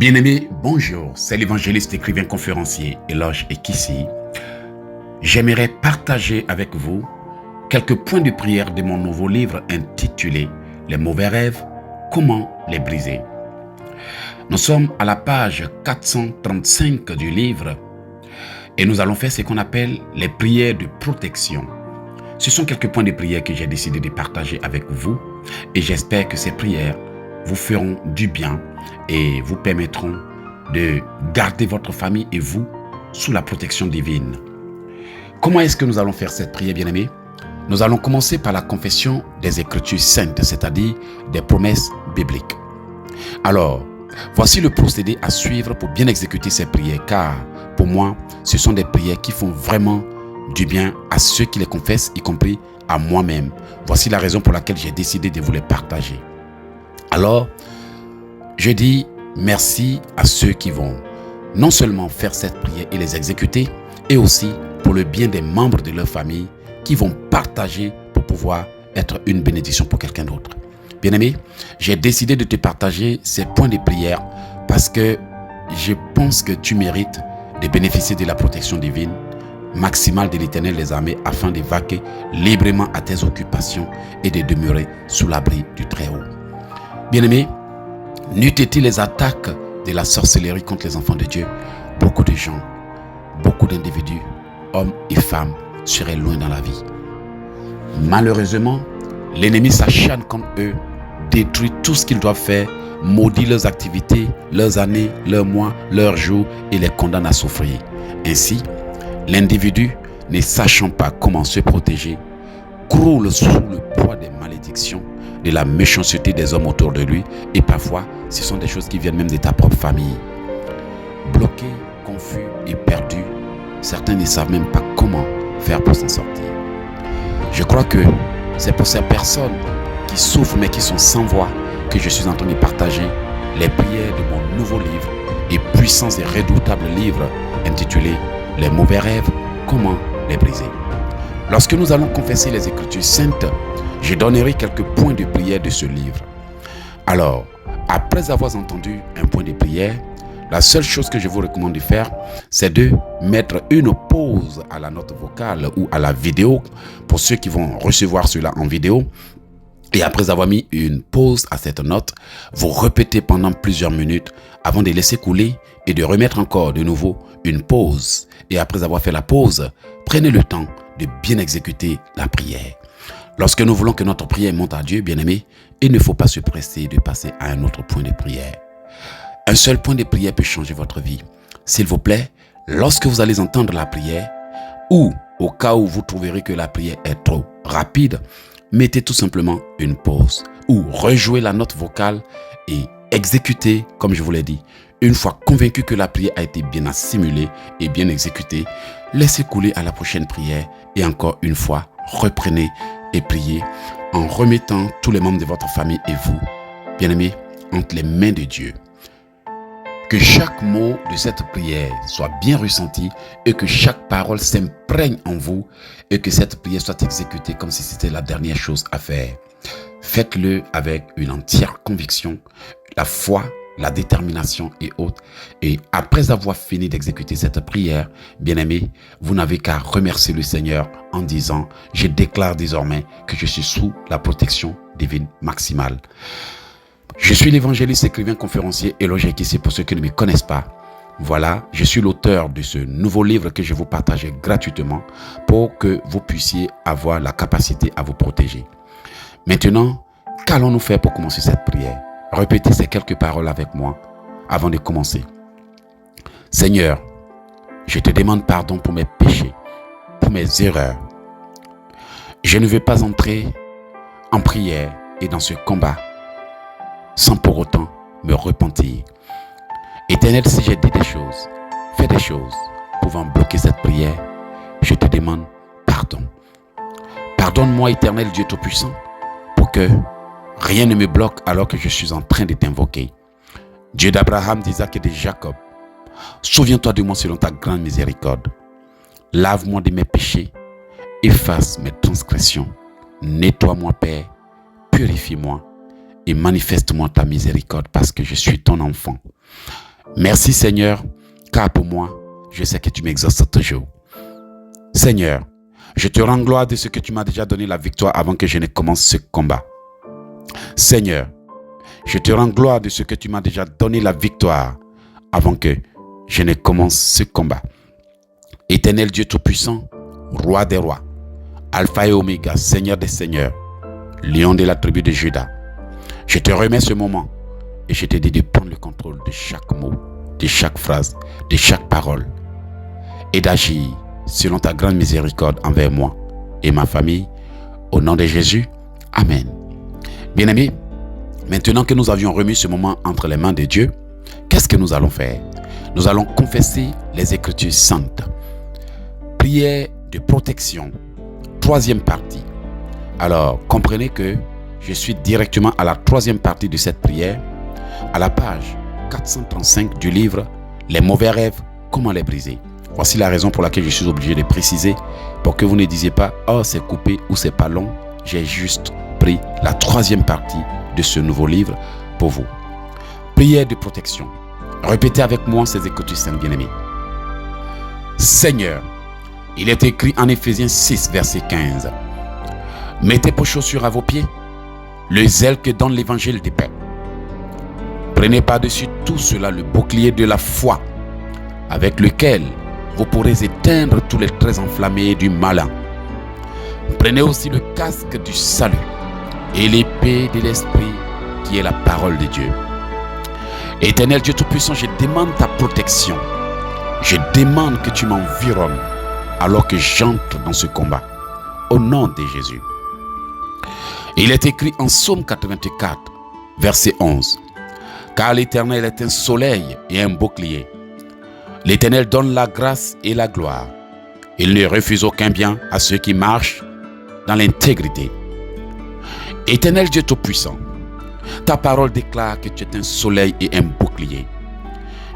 Bien-aimés, bonjour, c'est l'évangéliste écrivain conférencier Eloge Ekissi. J'aimerais partager avec vous quelques points de prière de mon nouveau livre intitulé Les mauvais rêves, comment les briser. Nous sommes à la page 435 du livre et nous allons faire ce qu'on appelle les prières de protection. Ce sont quelques points de prière que j'ai décidé de partager avec vous et j'espère que ces prières vous feront du bien et vous permettront de garder votre famille et vous sous la protection divine. Comment est-ce que nous allons faire cette prière, bien-aimés? Nous allons commencer par la confession des Écritures saintes, c'est-à-dire des promesses bibliques. Alors, voici le procédé à suivre pour bien exécuter ces prières, car pour moi, ce sont des prières qui font vraiment du bien à ceux qui les confessent, y compris à moi-même. Voici la raison pour laquelle j'ai décidé de vous les partager. Alors, je dis merci à ceux qui vont non seulement faire cette prière et les exécuter, et aussi pour le bien des membres de leur famille qui vont partager pour pouvoir être une bénédiction pour quelqu'un d'autre. Bien-aimé, j'ai décidé de te partager ces points de prière parce que je pense que tu mérites de bénéficier de la protection divine maximale de l'Éternel des armées afin de vaquer librement à tes occupations et de demeurer sous l'abri du Très-Haut. Bien-aimés, n'eût été les attaques de la sorcellerie contre les enfants de Dieu, beaucoup de gens, beaucoup d'individus, hommes et femmes, seraient loin dans la vie. Malheureusement, l'ennemi s'acharne contre eux, détruit tout ce qu'ils doivent faire, maudit leurs activités, leurs années, leurs mois, leurs jours et les condamne à souffrir. Ainsi, l'individu, ne sachant pas comment se protéger, croule sous le poids des malédictions, de la méchanceté des hommes autour de lui, et parfois ce sont des choses qui viennent même de ta propre famille. Bloqué, confus et perdu, certains ne savent même pas comment faire pour s'en sortir. Je crois que c'est pour ces personnes qui souffrent mais qui sont sans voix que je suis en train de partager les prières de mon nouveau livre et puissant et redoutable livre intitulé Les mauvais rêves, comment les briser. Lorsque nous allons confesser les Écritures saintes, je donnerai quelques points de prière de ce livre. Alors, après avoir entendu un point de prière, la seule chose que je vous recommande de faire, c'est de mettre une pause à la note vocale ou à la vidéo pour ceux qui vont recevoir cela en vidéo. Et après avoir mis une pause à cette note, vous répétez pendant plusieurs minutes avant de laisser couler et de remettre encore de nouveau une pause. Et après avoir fait la pause, prenez le temps de bien exécuter la prière. Lorsque nous voulons que notre prière monte à Dieu, bien-aimés, il ne faut pas se presser de passer à un autre point de prière. Un seul point de prière peut changer votre vie. S'il vous plaît, lorsque vous allez entendre la prière, ou au cas où vous trouverez que la prière est trop rapide, mettez tout simplement une pause ou rejouez la note vocale et exécutez, comme je vous l'ai dit. Une fois convaincu que la prière a été bien assimilée et bien exécutée, laissez couler à la prochaine prière et encore une fois, reprenez et priez en remettant tous les membres de votre famille et vous, bien-aimés, entre les mains de Dieu. Que chaque mot de cette prière soit bien ressenti et que chaque parole s'imprègne en vous et que cette prière soit exécutée comme si c'était la dernière chose à faire. Faites-le avec une entière conviction, la foi, la détermination et autres. Et après avoir fini d'exécuter cette prière, bien-aimés, vous n'avez qu'à remercier le Seigneur en disant « Je déclare désormais que je suis sous la protection divine maximale ». Je suis l'évangéliste écrivain conférencier Eloge Ekissi pour ceux qui ne me connaissent pas. Voilà, je suis l'auteur de ce nouveau livre que je vous partage gratuitement pour que vous puissiez avoir la capacité à vous protéger. Maintenant, qu'allons-nous faire pour commencer cette prière? Répétez ces quelques paroles avec moi avant de commencer. Seigneur, je te demande pardon pour mes péchés, pour mes erreurs. Je ne veux pas entrer en prière et dans ce combat sans pour autant me repentir. Éternel, si j'ai dit des choses, fait des choses pouvant bloquer cette prière, je te demande pardon. Pardonne-moi, Éternel Dieu Tout-Puissant, pour que rien ne me bloque alors que je suis en train de t'invoquer. Dieu d'Abraham, d'Isaac et de Jacob, souviens-toi de moi selon ta grande miséricorde. Lave-moi de mes péchés, efface mes transgressions, nettoie-moi, Père, purifie-moi et manifeste-moi ta miséricorde parce que je suis ton enfant. Merci Seigneur, car pour moi, je sais que tu m'exauces toujours. Seigneur, je te rends gloire de ce que tu m'as déjà donné la victoire avant que je ne commence ce combat. Seigneur, je te rends gloire de ce que tu m'as déjà donné la victoire avant que je ne commence ce combat. Éternel Dieu Tout-Puissant, Roi des rois, Alpha et Oméga, Seigneur des seigneurs, Lion de la tribu de Juda, je te remets ce moment et je te dis de prendre le contrôle de chaque mot, de chaque phrase, de chaque parole et d'agir selon ta grande miséricorde envers moi et ma famille. Au nom de Jésus, Amen. Bien-aimés, maintenant que nous avions remis ce moment entre les mains de Dieu, qu'est-ce que nous allons faire? Nous allons confesser les Écritures saintes. Prière de protection, troisième partie. Alors, comprenez que je suis directement à la troisième partie de cette prière, à la page 435 du livre « Les mauvais rêves, comment les briser ?» Voici la raison pour laquelle je suis obligé de préciser, pour que vous ne disiez pas « Oh, c'est coupé ou c'est pas long ». J'ai juste pris la troisième partie de ce nouveau livre pour vous. Prière de protection. Répétez avec moi ces Écritures saintes bien-aimés. Seigneur, il est écrit en Éphésiens 6, verset 15. Mettez vos chaussures à vos pieds, le zèle que donne l'évangile de paix. Prenez par-dessus tout cela le bouclier de la foi, avec lequel vous pourrez éteindre tous les traits enflammés du malin. Prenez aussi le casque du salut et l'épée de l'esprit qui est la parole de Dieu. Éternel Dieu Tout-Puissant, je demande ta protection. Je demande que tu m'environnes alors que j'entre dans ce combat. Au nom de Jésus. Il est écrit en Psaume 84, verset 11. Car l'Éternel est un soleil et un bouclier. L'Éternel donne la grâce et la gloire. Il ne refuse aucun bien à ceux qui marchent dans l'intégrité. Éternel Dieu Tout-Puissant, ta parole déclare que tu es un soleil et un bouclier.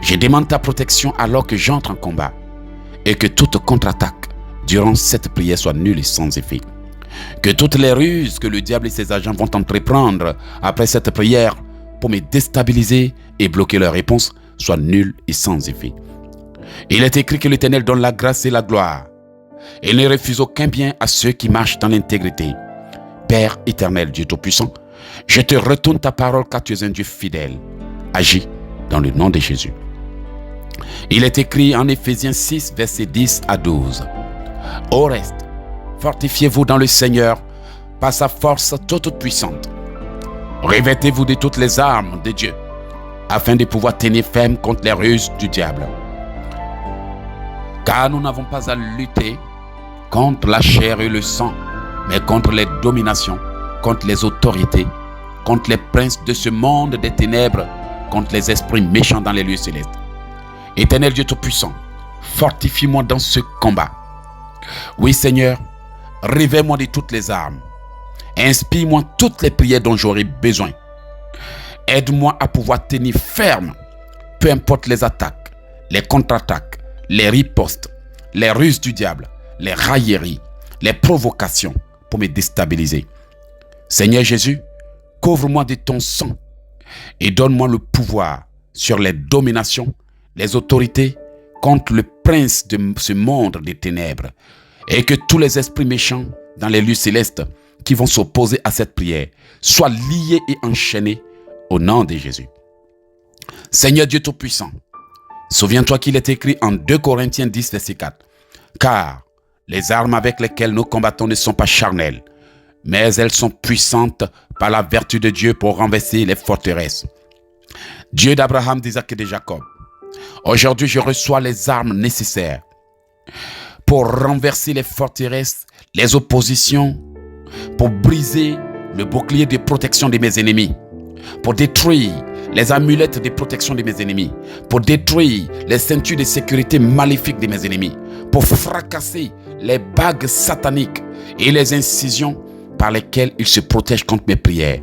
Je demande ta protection alors que j'entre en combat et que toute contre-attaque durant cette prière soit nulle et sans effet. Que toutes les ruses que le diable et ses agents vont entreprendre après cette prière pour me déstabiliser et bloquer leur réponse soient nulles et sans effet. Il est écrit que l'Éternel donne la grâce et la gloire. Il ne refuse aucun bien à ceux qui marchent dans l'intégrité. Père éternel, Dieu Tout-Puissant, je te retourne ta parole car tu es un Dieu fidèle. Agis dans le nom de Jésus. Il est écrit en Éphésiens 6, versets 10 à 12. Au reste, fortifiez-vous dans le Seigneur par sa force toute puissante. Revêtez-vous de toutes les armes de Dieu afin de pouvoir tenir ferme contre les ruses du diable. Car nous n'avons pas à lutter contre la chair et le sang, mais contre les dominations, contre les autorités, contre les princes de ce monde des ténèbres, contre les esprits méchants dans les lieux célestes. Éternel Dieu Tout-Puissant, fortifie-moi dans ce combat. Oui Seigneur, revêt-moi de toutes les armes. Inspire-moi toutes les prières dont j'aurai besoin. Aide-moi à pouvoir tenir ferme, peu importe les attaques, les contre-attaques, les ripostes, les ruses du diable, les railleries, les provocations pour me déstabiliser. Seigneur Jésus, couvre-moi de ton sang et donne-moi le pouvoir sur les dominations, les autorités contre le prince de ce monde des ténèbres et que tous les esprits méchants dans les lieux célestes qui vont s'opposer à cette prière soient liés et enchaînés au nom de Jésus. Seigneur Dieu Tout-Puissant, souviens-toi qu'il est écrit en 2 Corinthiens 10, verset 4. Car les armes avec lesquelles nous combattons ne sont pas charnelles, mais elles sont puissantes par la vertu de Dieu pour renverser les forteresses. Dieu d'Abraham, d'Isaac et de Jacob, aujourd'hui je reçois les armes nécessaires pour renverser les forteresses, les oppositions, pour briser le bouclier de protection de mes ennemis, pour détruire les amulettes de protection de mes ennemis, pour détruire les ceintures de sécurité maléfiques de mes ennemis, pour fracasser les bagues sataniques et les incisions par lesquelles ils se protègent contre mes prières.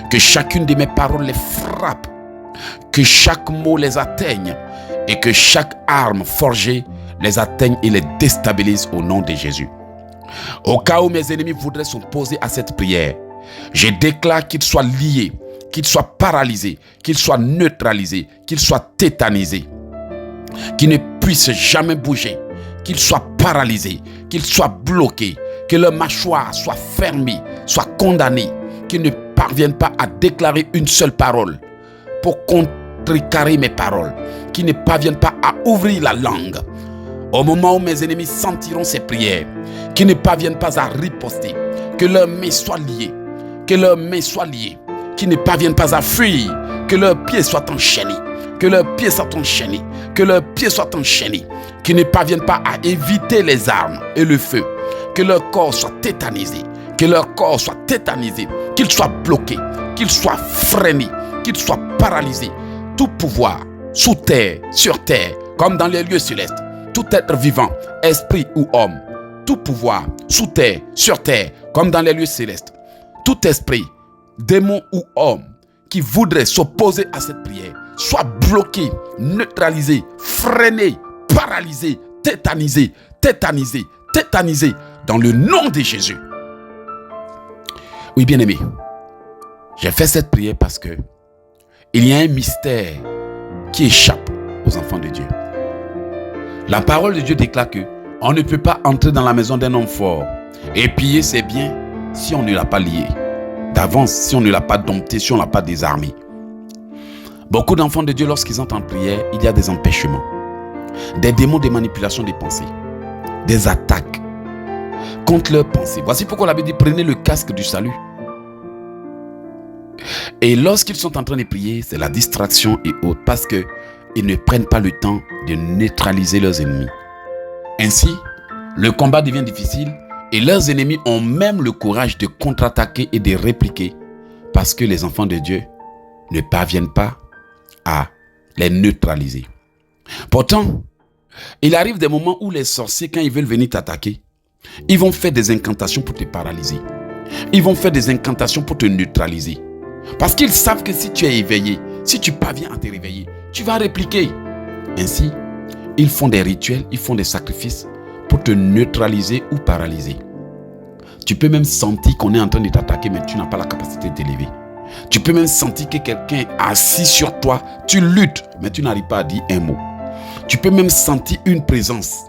Que chacune de mes paroles les frappe, que chaque mot les atteigne et que chaque arme forgée les atteigne et les déstabilise au nom de Jésus. Au cas où mes ennemis voudraient s'opposer à cette prière, je déclare qu'ils soient liés qu'il soit paralysé, qu'il soit neutralisé, qu'il soit tétanisé, qu'il ne puisse jamais bouger, qu'il soit paralysé, qu'il soit bloqué, que leur mâchoire soit fermée, soit condamnée, qu'ils ne parviennent pas à déclarer une seule parole pour contrecarrer mes paroles, qu'ils ne parviennent pas à ouvrir la langue. Au moment où mes ennemis sentiront ces prières, qu'ils ne parviennent pas à riposter, que leurs mains soient liées, que leurs mains soient liées, qu'ils ne parviennent pas à fuir, que leurs pieds soient enchaînés, que leurs pieds soient enchaînés, que leurs pieds soient enchaînés, qu'ils ne parviennent pas à éviter les armes et le feu, que leur corps soit tétanisé, que leur corps soit tétanisé, qu'ils soient bloqués, qu'ils soient freinés, qu'ils soient paralysés. Tout pouvoir, sous terre, sur terre, comme dans les lieux célestes, tout être vivant, esprit ou homme, tout pouvoir, sous terre, sur terre, comme dans les lieux célestes, tout esprit, démon ou homme, qui voudrait s'opposer à cette prière, soit bloqué, neutralisé, freiné, paralysé, tétanisé, tétanisé, tétanisé, dans le nom de Jésus. Oui, bien-aimé, j'ai fait cette prière parce que il y a un mystère qui échappe aux enfants de Dieu. La parole de Dieu déclare que on ne peut pas entrer dans la maison d'un homme fort et piller ses biens si on ne l'a pas lié. D'avance, si on ne l'a pas dompté, si on ne l'a pas désarmé. Beaucoup d'enfants de Dieu, lorsqu'ils entrent en prière, il y a des empêchements, des démons de manipulation des pensées, des attaques contre leurs pensées. Voici pourquoi la Bible dit prenez le casque du salut. Et lorsqu'ils sont en train de prier, c'est la distraction et autres, parce qu'ils ne prennent pas le temps de neutraliser leurs ennemis. Ainsi, le combat devient difficile et leurs ennemis ont même le courage de contre-attaquer et de répliquer parce que les enfants de Dieu ne parviennent pas à les neutraliser. Pourtant, il arrive des moments où les sorciers, quand ils veulent venir t'attaquer, ils vont faire des incantations pour te paralyser. Ils vont faire des incantations pour te neutraliser. Parce qu'ils savent que si tu es éveillé, si tu parviens à te réveiller, tu vas répliquer. Ainsi, ils font des rituels, ils font des sacrifices pour te neutraliser ou paralyser. Tu peux même sentir qu'on est en train de t'attaquer, mais tu n'as pas la capacité de t'élever. Tu peux même sentir que quelqu'un est assis sur toi, tu luttes, mais tu n'arrives pas à dire un mot. Tu peux même sentir une présence.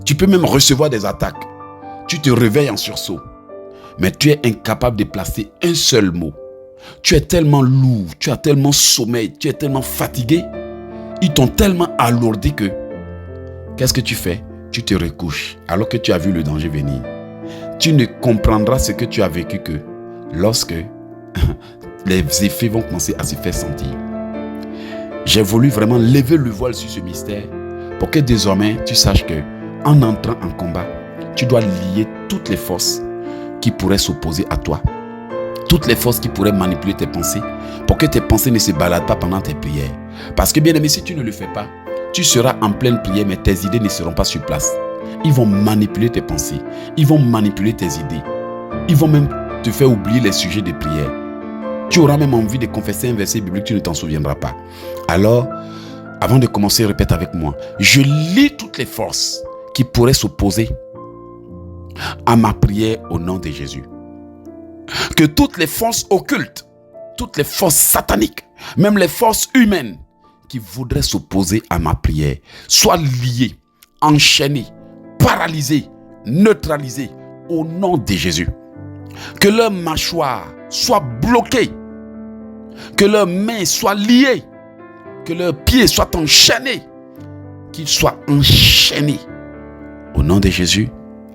Tu peux même recevoir des attaques. Tu te réveilles en sursaut, mais tu es incapable de placer un seul mot. Tu es tellement lourd, tu as tellement sommeil, tu es tellement fatigué. Ils t'ont tellement alourdi que, qu'est-ce que tu fais? Tu te recouches alors que tu as vu le danger venir. Tu ne comprendras ce que tu as vécu que lorsque les effets vont commencer à se faire sentir. J'ai voulu vraiment lever le voile sur ce mystère pour que désormais tu saches que en entrant en combat, tu dois lier toutes les forces qui pourraient s'opposer à toi. Toutes les forces qui pourraient manipuler tes pensées pour que tes pensées ne se baladent pas pendant tes prières. Parce que bien aimé, si tu ne le fais pas, tu seras en pleine prière mais tes idées ne seront pas sur place. Ils vont manipuler tes pensées. Ils vont manipuler tes idées. Ils vont même te faire oublier les sujets de prière. Tu auras même envie de confesser un verset biblique, tu ne t'en souviendras pas. Alors, avant de commencer, répète avec moi. Je lis toutes les forces qui pourraient s'opposer à ma prière au nom de Jésus. Que toutes les forces occultes, toutes les forces sataniques, même les forces humaines qui voudraient s'opposer à ma prière, soient liées, enchaînées, paralysées, neutralisées au nom de Jésus. Que leurs mâchoires soient bloquées, que leurs mains soient liées, que leurs pieds soient enchaînés, qu'ils soient enchaînés au nom de Jésus.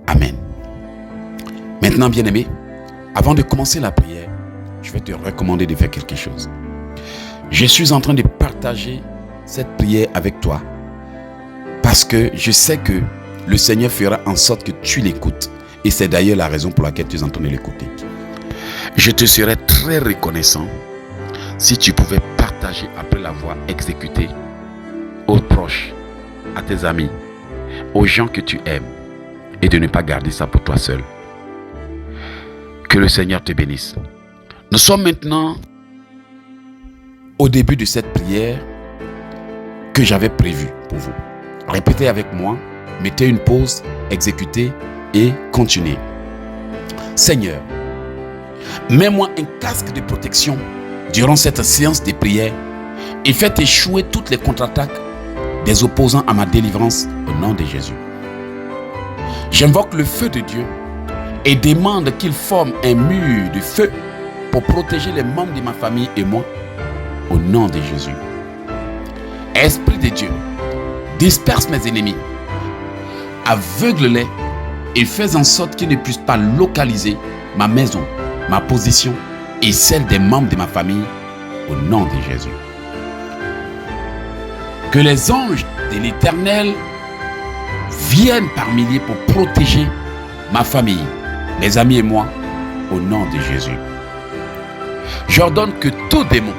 Amen. Maintenant, bien-aimé, avant de commencer la prière, je vais te recommander de faire quelque chose. Je suis en train de partager cette prière avec toi parce que je sais que le Seigneur fera en sorte que tu l'écoutes et c'est d'ailleurs la raison pour laquelle tu es en train de l'écouter. Je te serais très reconnaissant si tu pouvais partager après l'avoir exécutée aux proches, à tes amis, aux gens que tu aimes et de ne pas garder ça pour toi seul. Que le Seigneur te bénisse. Nous sommes maintenant au début de cette prière que j'avais prévue pour vous. Répétez avec moi, mettez une pause, exécutez et continuez. Seigneur, mets-moi un casque de protection durant cette séance de prière et faites échouer toutes les contre-attaques des opposants à ma délivrance au nom de Jésus. J'invoque le feu de Dieu et demande qu'il forme un mur de feu pour protéger les membres de ma famille et moi au nom de Jésus. Esprit de Dieu, disperse mes ennemis, aveugle-les et fais en sorte qu'ils ne puissent pas localiser ma maison, ma position et celle des membres de ma famille au nom de Jésus. Que les anges de l'Éternel viennent par milliers pour protéger ma famille, mes amis et moi au nom de Jésus. J'ordonne que tout démon,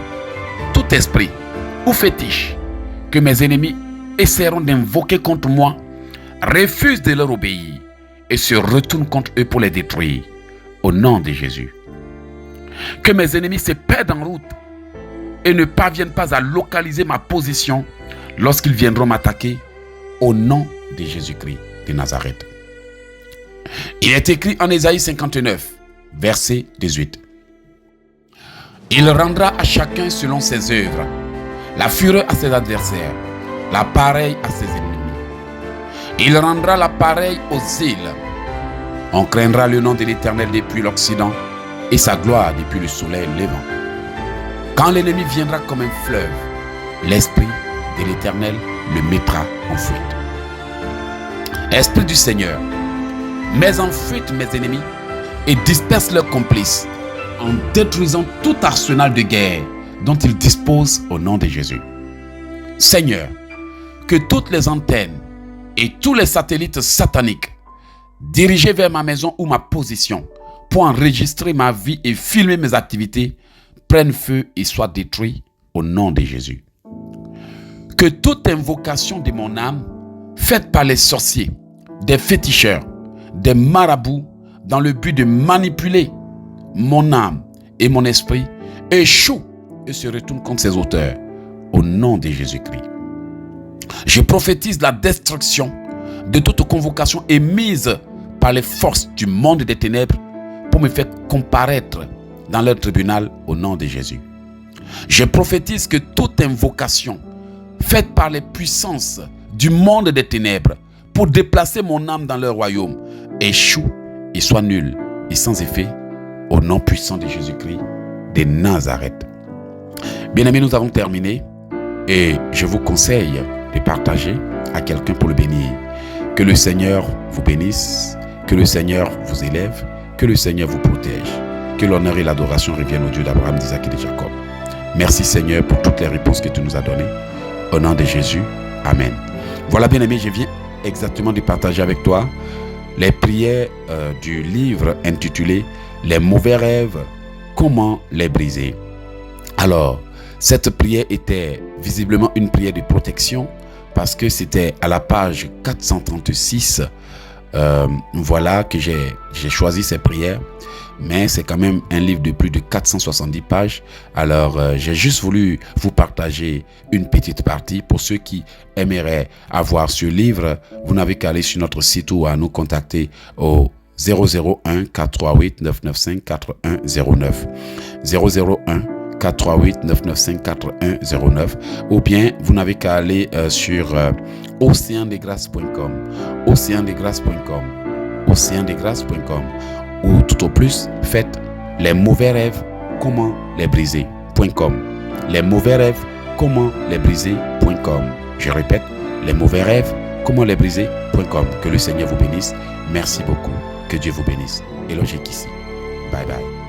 tout esprit ou fétiche que mes ennemis essaieront d'invoquer contre moi refuse de leur obéir et se retourne contre eux pour les détruire au nom de Jésus. Que mes ennemis se perdent en route et ne parviennent pas à localiser ma position lorsqu'ils viendront m'attaquer au nom de Jésus-Christ de Nazareth. Il est écrit en Ésaïe 59, verset 18. Il rendra à chacun selon ses œuvres, la fureur à ses adversaires, la pareille à ses ennemis. Il rendra la pareille aux îles. On craindra le nom de l'Éternel depuis l'Occident et sa gloire depuis le soleil levant. Quand l'ennemi viendra comme un fleuve, l'Esprit de l'Éternel le mettra en fuite. Esprit du Seigneur, mets en fuite mes ennemis et disperse leurs complices en détruisant tout arsenal de guerre dont ils disposent au nom de Jésus. Seigneur, que toutes les antennes et tous les satellites sataniques dirigés vers ma maison ou ma position pour enregistrer ma vie et filmer mes activités prennent feu et soient détruits au nom de Jésus. Que toute invocation de mon âme faite par les sorciers, des féticheurs, des marabouts dans le but de manipuler mon âme et mon esprit échoue et se retourne contre ses auteurs au nom de Jésus-Christ. Je prophétise la destruction de toute convocation émise par les forces du monde des ténèbres pour me faire comparaître dans leur tribunal au nom de Jésus. Je prophétise que toute invocation faite par les puissances du monde des ténèbres pour déplacer mon âme dans leur royaume échoue et soit nulle et sans effet au nom puissant de Jésus-Christ de Nazareth. Bien-aimés, nous avons terminé et je vous conseille de partager à quelqu'un pour le bénir. Que le Seigneur vous bénisse, que le Seigneur vous élève, que le Seigneur vous protège, que l'honneur et l'adoration reviennent au Dieu d'Abraham, d'Isaac et de Jacob. Merci Seigneur pour toutes les réponses que tu nous as données. Au nom de Jésus, Amen. Voilà bien-aimé, je viens exactement de partager avec toi les prières du livre intitulé « Les mauvais rêves, comment les briser ?» Alors, cette prière était visiblement une prière de protection parce que c'était à la page 436 voilà que j'ai choisi ces prières, mais c'est quand même un livre de plus de 470 pages. Alors j'ai juste voulu vous partager une petite partie. Pour ceux qui aimeraient avoir ce livre, vous n'avez qu'à aller sur notre site ou à nous contacter au 001 438 995 4109 001 438 995 4109 ou bien vous n'avez qu'à aller sur océandesgrâces.com océandesgrâces.com ou tout au plus faites les mauvais rêves comment les briser.com les mauvais rêves comment les briser.com. Je répète, les mauvais rêves comment les briser.com. Que le Seigneur vous bénisse. Merci beaucoup. Que Dieu vous bénisse. Elohim ici. Bye bye.